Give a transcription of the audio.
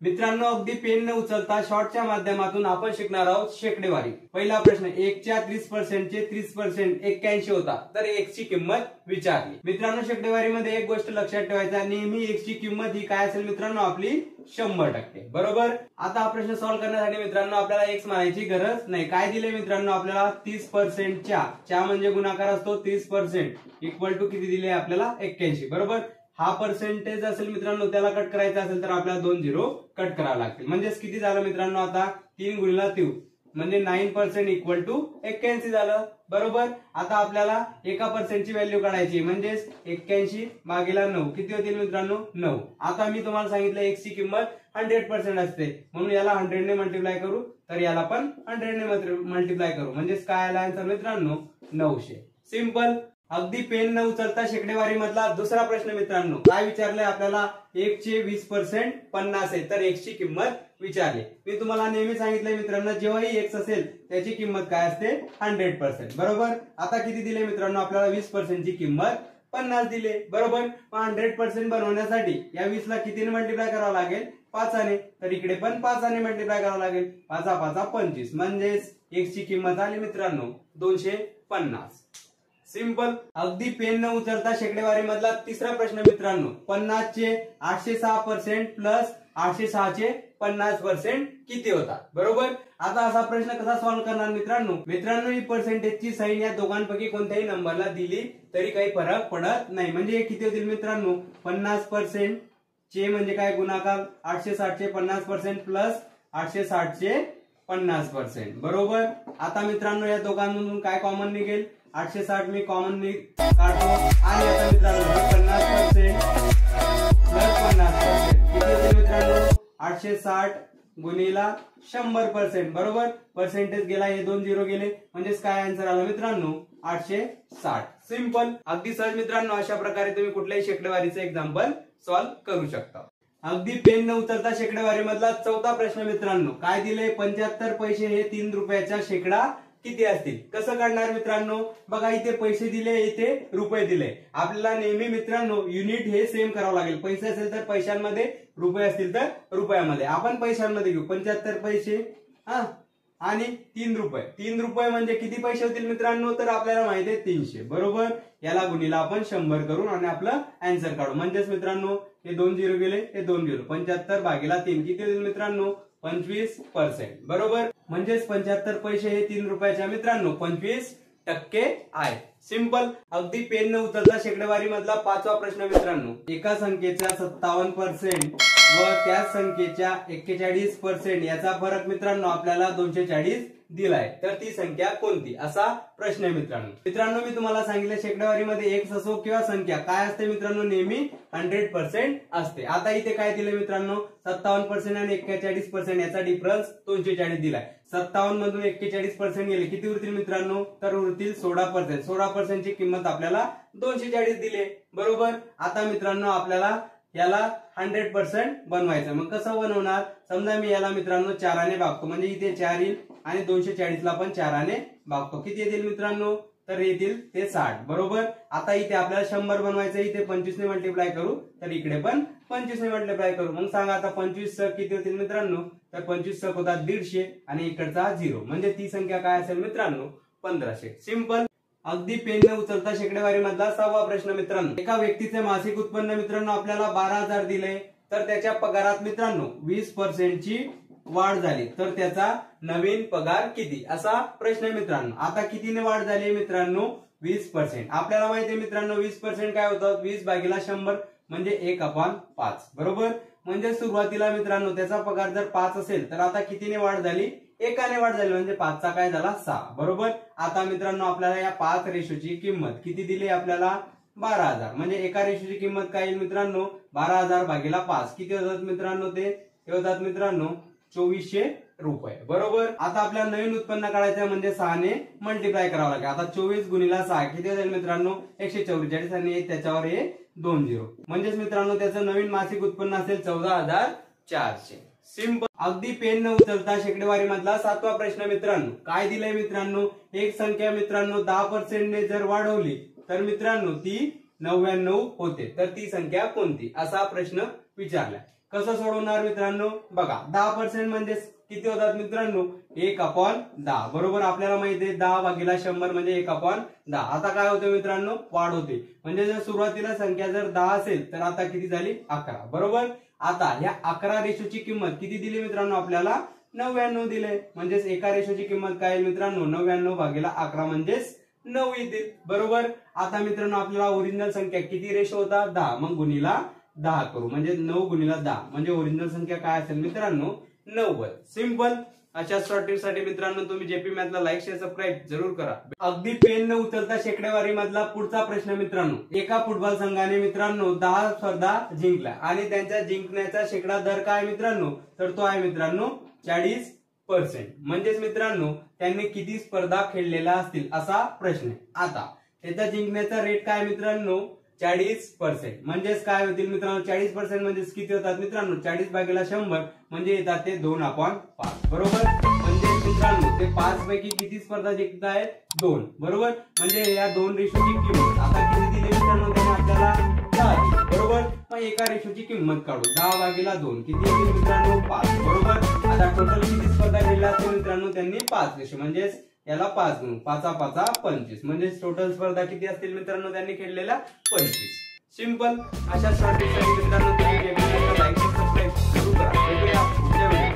मित्रांनो, अगदी पेन न उचलता शॉर्टच्या माध्यमातून आपण शिकणार आहोत शेकडेवारी। पहिला प्रश्न, 1च्या 30% चे 30% 81 होता, तर x ची किंमत विचारली। मित्रांनो, शेकडेवारीमध्ये एक गोष्ट लक्षात ठेवायचा, नेहमी x ची किंमत ही काय असेल मित्रांनो, आपली 100%। बरोबर। आता हा प्रश्न सॉल्व्ह करण्यासाठी मित्रांनो आपल्याला x मानायची गरज नाही। काय दिले मित्रांनो आपल्याला, 30% च्या म्हणजे गुणाकार असतो 30% इक्वल टू किती दिले आपल्याला, 81। बरोबर। हा पर्सेंटेज असेल मित्रांनो, त्याला कट करायचा असेल तर आपल्याला 2 झिरो कट करावे लागतील। म्हणजे किती झालं मित्रांनो, आता 3 गुणिले 3 म्हणजे 9% इक्वल टू 81 झालं। बरोबर। आता आपल्याला एका पर्सेंटची व्हॅल्यू काढायची, म्हणजे 81 भागिले 9 किती होतील मित्रांनो, 9। आता मी तुम्हाला सांगितलं x ची किंमत 100% असते, म्हणून याला 100 ने मल्टिप्लाय करू, तर याला पण 100 ने मल्टिप्लाय करू, म्हणजे काय आला आन्सर मित्रांनो, 900। सिंपल। अगदी पेन न उचलता शेकडेवारी मधला दुसरा प्रश्न मित्रांनो, काय विचारलंय आपल्याला, 1चे 20% 50 आहे, तर x ची किंमत विचारली। मी तुम्हाला नेहमी सांगितलंय मित्रांनो, जेव्हाही x असेल त्याची किंमत काय असते, 100%। बरोबर। आता किती दिले मित्रांनो आपल्याला, 20% ची किंमत 50 दिले। बरोबर। 100% बनवण्यासाठी या 20 ला कितीने मल्टिप्लाय करावं लागेल, 5 ने, तर इकडे पण 5 ने मल्टिप्लाय करावं लागेल, 5 5 25, म्हणजेच x ची किंमत आली मित्रांनो 250। सिंपल। अगदी पेन न उचलता शेकडेवारी मधला तिसरा प्रश्न मित्रांनो, 50 चे 806% प्लस 806 चे 50% किती होतात। बरोबर। आता असा प्रश्न कसा सॉल्व्ह करणार मित्रांनो, ही पर्सेंटेजची साइन या दोघांपैकी कोणत्याही नंबरला दिली तरी काही फरक पडत नाही। म्हणजे हे किती होतील मित्रांनो, 50% चे म्हणजे काय, गुणाकार 860 चे 50% प्लस 860 चे 50%। बरोबर। आता मित्रांनो या दोघांमधून काय कॉमन निघेल, 860 मी कॉमन काढतो, आणि आता मित्रांनो 50% प्लस 50% किती होते मित्रांनो, 860 गुणिले 100%। बरोबर। पर्सेंटेज गेला, हे 2 झिरो गेले, म्हणजेच काय आन्सर आला मित्रांनो, 860। सिंपल। अगदी सहज मित्रांनो अशा प्रकारे तुम्ही कुठल्याही शेकडेवारीचे एक्झाम्पल सॉल्व्ह करू शकता। अगदी पेन न उचलता शेकडेवारी मधला चौथा प्रश्न मित्रांनो, काय दिले, 75 पैसे हे 3 रुपयाचा शेकडा किती असतील। कसं काढणार मित्रांनो, बघा इथे पैसे दिले, इथे रुपये दिले, आपल्याला नेहमी मित्रांनो युनिट हे सेम करावं लागेल। पैसे असेल तर पैशांमध्ये, रुपये असतील तर रुपयामध्ये। आपण पैशांमध्ये घेऊ, 75 पैसे आणि 3 रुपये। 3 रुपये म्हणजे किती पैसे होतील मित्रांनो, तर आपल्याला माहिती आहे 300। बरोबर। याला गुणिला आपण 100 करून आणि आपलं आन्सर काढू, म्हणजेच मित्रांनो हे 2 झिरो गेले, हे 2 झिरो, 75 भागिले 3 किती होतील मित्रांनो, 25%। बरोबर। म्हणजेच 75 पैसे हे 3 रुपयाच्या मित्रांनो 25% आहे। सिंपल। अगदी पेन न उचलता शेकडेवारी मधला पाचवा प्रश्न मित्रांनो, एका संख्येच्या 57% व त्याच संख्येच्या 41% याचा फरक मित्रांनो आपल्याला 240 दिलाय, तर ती संख्या कोणती, असा प्रश्न आहे मित्रांनो मी तुम्हाला सांगितलं शेकडेवारीमध्ये x असो किंवा संख्या काय असते मित्रांनो, नेहमी 100% असते। आता इथे काय दिले मित्रांनो, 57% आणि 41% याचा डिफरन्स 240 दिलाय। 57 मधून 41% गेले, किती उरतील मित्रांनो, तर उरतील 16%। 16% ची किंमत आपल्याला 240 दिले। बरोबर। आता मित्रांनो आपल्याला याला 100% बनवायचं, मग कसं बनवणार, समजा मी याला मित्रांनो 4 ने भागतो, म्हणजे इथे 4 येईल आणि 240 ला पण 4 ने भागतो, किती येतील मित्रांनो, तर येतील ते 60। बरोबर। आता इथे आपल्याला 100 बनवायचं, इथे 25 ने मल्टिप्लाय करू, तर इकडे पण 25 ने मल्टिप्लाय करू, मग सांगा आता 25 किती होतील मित्रांनो, तर 25 होतात 150 आणि इकडचा 0, म्हणजे ती संख्या काय असेल मित्रांनो, 1500। सिंपल। अगदी पेन न उचलता शेकडेवारी मधला सहावा प्रश्न मित्रांनो, एका व्यक्तीचे मासिक उत्पन्न मित्रांनो आपल्याला 12,000 दिले, तर त्याच्या पगारात मित्रांनो 20% ची वाढ झाली, तर त्याचा नवीन पगार किती, असा प्रश्न मित्रांनो। आता कितीने वाढ झाली मित्रांनो, 20%। आपल्याला माहिती आहे मित्रांनो 20% काय होतं, 20 भागिले 100 म्हणजे 1/5। बरोबर। म्हणजे सुरुवातीला मित्रांनो त्याचा पगार जर 5 असेल, तर आता कितीने वाढ झाली, 1 ने वाढ झाली, म्हणजे 5 चा काय झाला, 6। बरोबर। आता मित्रांनो आपल्याला या 5 रेशोची किंमत किती दिली आपल्याला, 12,000, म्हणजे एका रेशोची किंमत काय येईल मित्रांनो, 12,000 भागिले 5 किती होतात मित्रांनो, ते होतात मित्रांनो 2400 रुपये। बरोबर। आता आपल्याला नवीन उत्पन्न काढायचं म्हणजे 6 ने मल्टिप्लाय करावं लागेल। आता 24 गुणिले 6 किती होईल मित्रांनो, 144 आणि त्याच्यावर हे 2 झिरो, म्हणजेच मित्रांनो त्याचं नवीन मासिक उत्पन्न असेल 14,400। सिंपल। अगदी पेन न उचलता शेकडेवारी मधला सातवा प्रश्न मित्रांनो, काय दिलंय मित्रांनो, एक संख्या मित्रांनो 10% ने जर वाढवली तर मित्रांनो ती 99 होते, तर ती संख्या कोणती, असा प्रश्न विचारलाय। कसं सोडवणार मित्रांनो? बघा 10% म्हणजे किती होतात मित्रांनो? 1/10. बरोबर, आपल्याला माहिती आहे 10/100 म्हणजे 1/10. आता काय होतं मित्रांनो? वाढ होते. म्हणजे जर सुरुवातीला संख्या जर 10 असेल तर आता किती झाली? 11. बरोबर, आता ह्या 11 रेशोची किंमत किती दिली मित्रांनो? आपल्याला 99 दिले. म्हणजेच एका रेशोची किंमत काय मित्रांनो? 99/11 म्हणजेच 9 येते. बरोबर, आता मित्रांनो आपल्याला ओरिजिनल संख्या किती रेशो होता? 10. मग गुणीला 10 करू, म्हणजे 9 गुणीला 10 म्हणजे ओरिजिनल संख्या काय असेल मित्रांनो? 90. सिंपल. अशा शॉर्ट टिप्स साठी मित्रांनो तुम्ही जेपी मॅथला लाईक शेअर सबस्क्राईब जरूर करा. अगदी पेन न उचलता शेकडेवारी मधला पुढचा प्रश्न मित्रांनो. एका फुटबॉल संघाने मित्रांनो 10 स्पर्धा जिंकल्या आणि त्यांच्या जिंकण्याचा शेकडा दर काय मित्रांनो? तर तो आहे मित्रांनो 40%. म्हणजेच मित्रांनो त्यांनी किती स्पर्धा खेळलेल्या असतील असा प्रश्न आहे. आता त्याचा जिंकण्याचा रेट काय मित्रांनो? 40%. म्हणजेच काय होतील मित्रांनो? 40% म्हणजे किती होतात मित्रांनो? 40/100 म्हणजे येतात ते 2/5. बरोबर, म्हणजे मित्रांनो ते 5 पैकी किती स्पर्धा जिंकत आहेत? 2. बरोबर, म्हणजे या 2 रेशोची किंमत आता किती दिली मित्रांनो? त्याने आपल्याला 10 दिली. बरोबर, मग एका रेशोची किंमत काढू. 10/2 किती येतील मित्रांनो? 5. बरोबर, आता टोटल किती स्पर्धा खेळल्या असतील मित्रांनो? त्यांनी 5 रेशो, म्हणजेच याला 5 गुणू 5/5 म्हणजे टोटल स्पर्धा किती असतील मित्रांनो? त्यांनी खेळलेल्या 25. सिंपल. अशा शॉर्ट टिप्स मित्रांनो तुम्ही लाईक सबस्क्राईब करा.